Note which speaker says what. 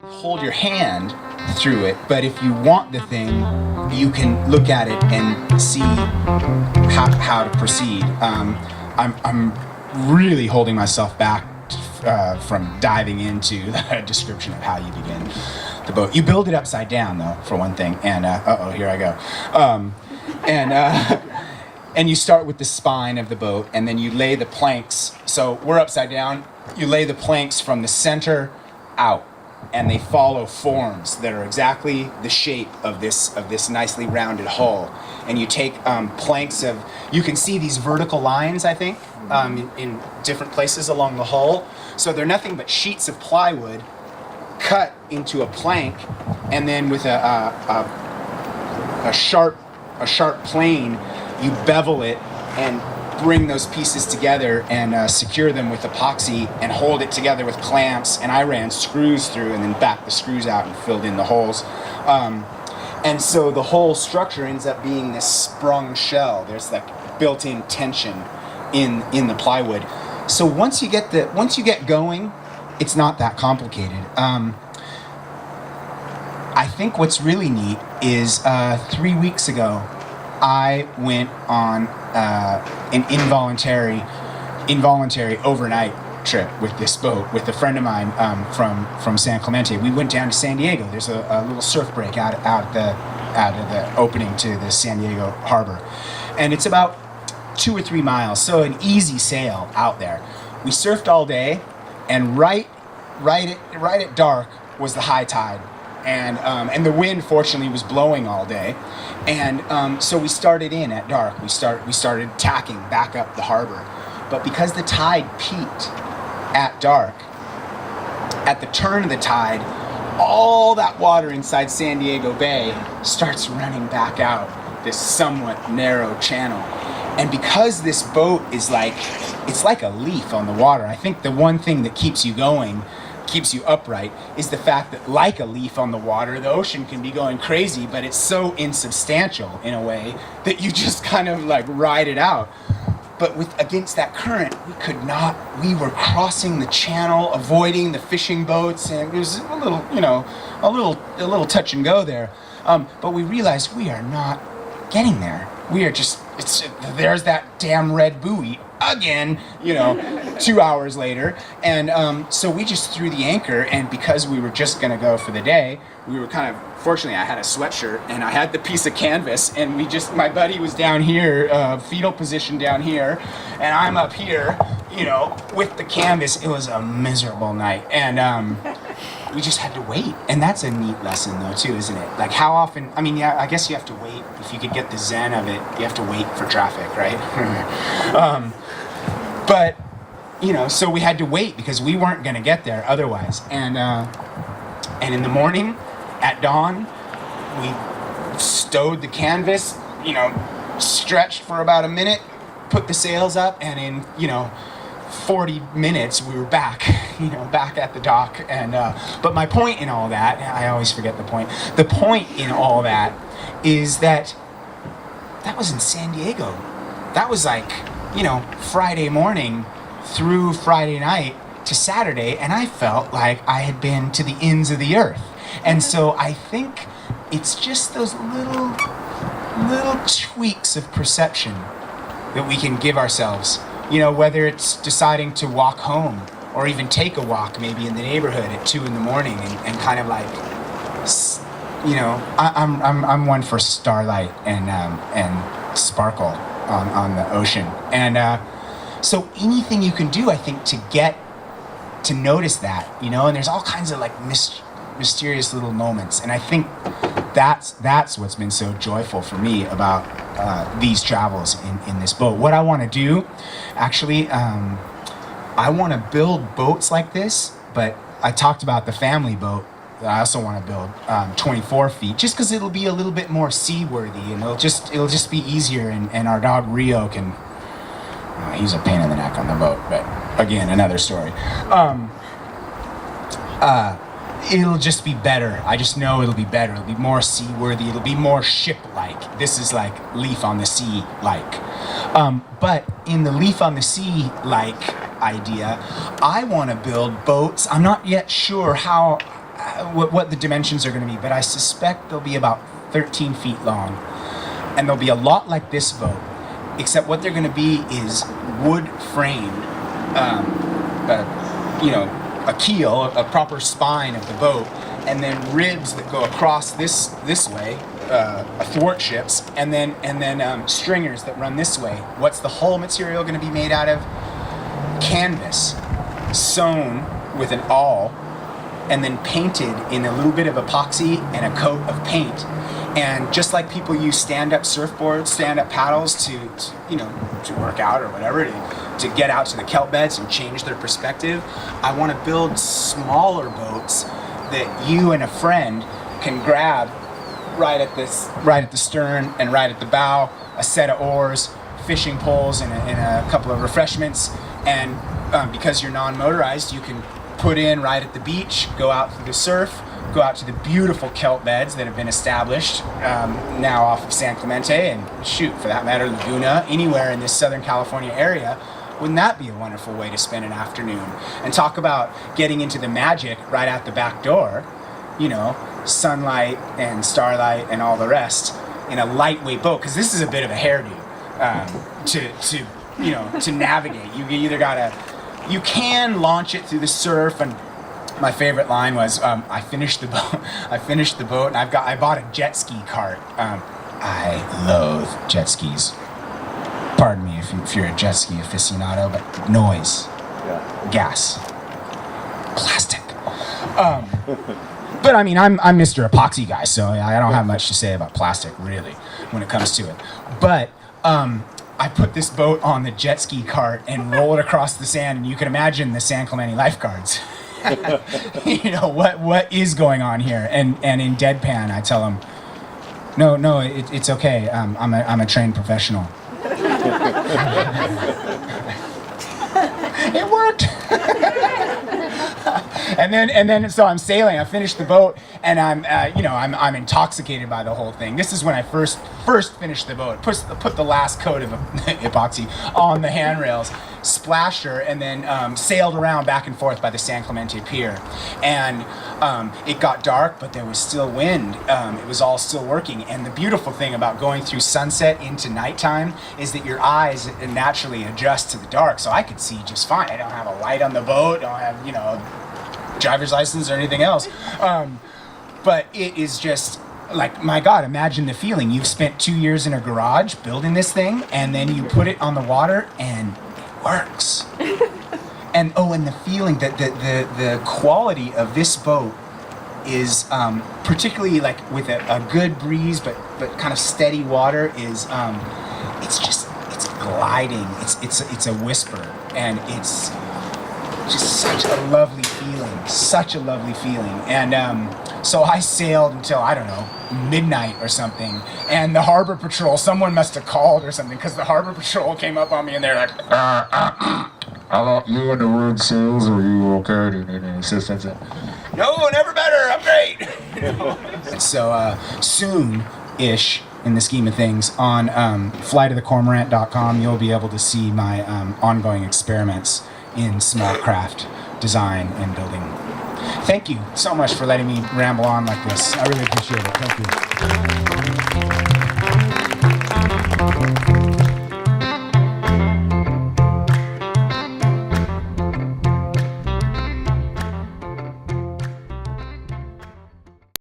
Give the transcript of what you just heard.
Speaker 1: hold your hand through it, but if you want the thing, you can look at it and see how to proceed. I'm really holding myself back from diving into the description of how you begin the boat. You build it upside down, though, for one thing, and here I go. And you start with the spine of the boat, and then you lay the planks. So we're upside down. You lay the planks from the center out, and they follow forms that are exactly the shape of this nicely rounded hull. And you take planks of, you can see these vertical lines, I think, in different places along the hull. So they're nothing but sheets of plywood cut into a plank, and then with a sharp plane, you bevel it and bring those pieces together and secure them with epoxy and hold it together with clamps. And I ran screws through and then backed the screws out and filled in the holes. And so the whole structure ends up being this sprung shell. There's like built-in tension in the plywood. So once you get going, it's not that complicated. I think what's really neat is 3 weeks ago, I went on an involuntary overnight trip with this boat with a friend of mine from San Clemente. We went down to San Diego. There's a little surf break out of the opening to the San Diego harbor, and it's about 2 or 3 miles, so an easy sail out there. We surfed all day, and right at dark was the high tide. And the wind, fortunately, was blowing all day, and so we started in at dark. We started tacking back up the harbor, but because the tide peaked at dark, at the turn of the tide, all that water inside San Diego Bay starts running back out this somewhat narrow channel. And because this boat is it's like a leaf on the water, I think the one thing that keeps you going, keeps you upright, is the fact that, like a leaf on the water, the ocean can be going crazy, but it's so insubstantial in a way that you just kind of like ride it out. But against that current, we were crossing the channel, avoiding the fishing boats, and it was a little touch and go there. But we realized we are not getting there. We are there's that damn red buoy again, 2 hours later. And so we just threw the anchor, and because we were just gonna go for the day, we were fortunately I had a sweatshirt and I had the piece of canvas, and my buddy was down here, fetal position down here, and I'm up here, with the canvas. It was a miserable night, and we just had to wait. And that's a neat lesson though too, isn't it? Like how often, I guess you have to wait. If you could get the zen of it, you have to wait for traffic, right? But so we had to wait because we weren't gonna get there otherwise. And in the morning, at dawn, we stowed the canvas, stretched for about a minute, put the sails up, and in 40 minutes we were back, back at the dock. And but my point in all that, I always forget the point. The point in all that is that was in San Diego. That was Friday morning through Friday night to Saturday, and I felt like I had been to the ends of the earth. And so I think it's just those little tweaks of perception that we can give ourselves, whether it's deciding to walk home or even take a walk maybe in the neighborhood at 2 a.m. and kind of I'm one for starlight and sparkle on the ocean. And so anything you can do, I think, to get to notice that, and there's all kinds of mysterious little moments. And I think that's what's been so joyful for me about these travels in this boat. What I want to do, actually, I want to build boats like this, but I talked about the family boat. I also want to build 24 feet, just because it'll be a little bit more seaworthy, and it'll just be easier. And our dog Rio can. He's a pain in the neck on the boat, but again, another story. It'll just be better. I just know it'll be better. It'll be more seaworthy. It'll be more ship-like. This is like Leaf on the Sea-like. But in the Leaf on the Sea-like idea, I want to build boats. I'm not yet sure how what the dimensions are going to be, but I suspect they'll be about 13 feet long, and they'll be a lot like this boat, except what they're going to be is wood framed, a keel, a proper spine of the boat, and then ribs that go across this way, athwartships, and then stringers that run this way. What's the hull material going to be made out of? Canvas, sewn with an awl, and then painted in a little bit of epoxy and a coat of paint. And just like people use stand-up surfboards, stand-up paddles to work out or whatever, to get out to the kelp beds and change their perspective, I want to build smaller boats that you and a friend can grab right at the stern and right at the bow, a set of oars, fishing poles, and a couple of refreshments. And because you're non-motorized, you can put in right at the beach, go out through the surf, go out to the beautiful kelp beds that have been established now off of San Clemente, and shoot, for that matter, Laguna, anywhere in this Southern California area. Wouldn't that be a wonderful way to spend an afternoon? And talk about getting into the magic right out the back door, sunlight and starlight and all the rest in a lightweight boat, because this is a bit of a hairdo to navigate. You can launch it through the surf, and my favorite line was, I finished the boat, and I bought a jet ski cart. I loathe jet skis. Pardon me if you're a jet ski aficionado, but noise, gas, plastic. But I mean, I'm Mr. Epoxy guy, so I don't have much to say about plastic, really, when it comes to it. But I put this boat on the jet ski cart and roll it across the sand, and you can imagine the San Clemente lifeguards. What is going on here? And in deadpan, I tell them, no, it's okay. I'm a trained professional. It worked. and then so I'm sailing. I finished the boat, and I'm intoxicated by the whole thing. This is when I first finished the boat. Put the last coat of epoxy on the handrails, splashed her, and then sailed around back and forth by the San Clemente Pier. And it got dark, but there was still wind. It was all still working. And the beautiful thing about going through sunset into nighttime is that your eyes naturally adjust to the dark. So I could see just fine. I don't have a light on the boat. Don't have a driver's license or anything else. But it is just like, my God, imagine the feeling. You've spent 2 years in a garage building this thing, and then you put it on the water, and it works. And the feeling that the quality of this boat is, particularly like with a good breeze, but kind of steady water, is it's gliding. It's a whisper, and it's just such a lovely feeling. And so I sailed until, I don't know, midnight or something, and the harbor patrol, someone must have called or something, because the harbor patrol came up on me, and they're like, how about you and the word sales, are you okay? No, never better, I'm great. So soon-ish, in the scheme of things, on flytothecormorant.com, you'll be able to see my ongoing experiments in small craft design and building. Thank you so much for letting me ramble on like this. I really appreciate it. Thank you.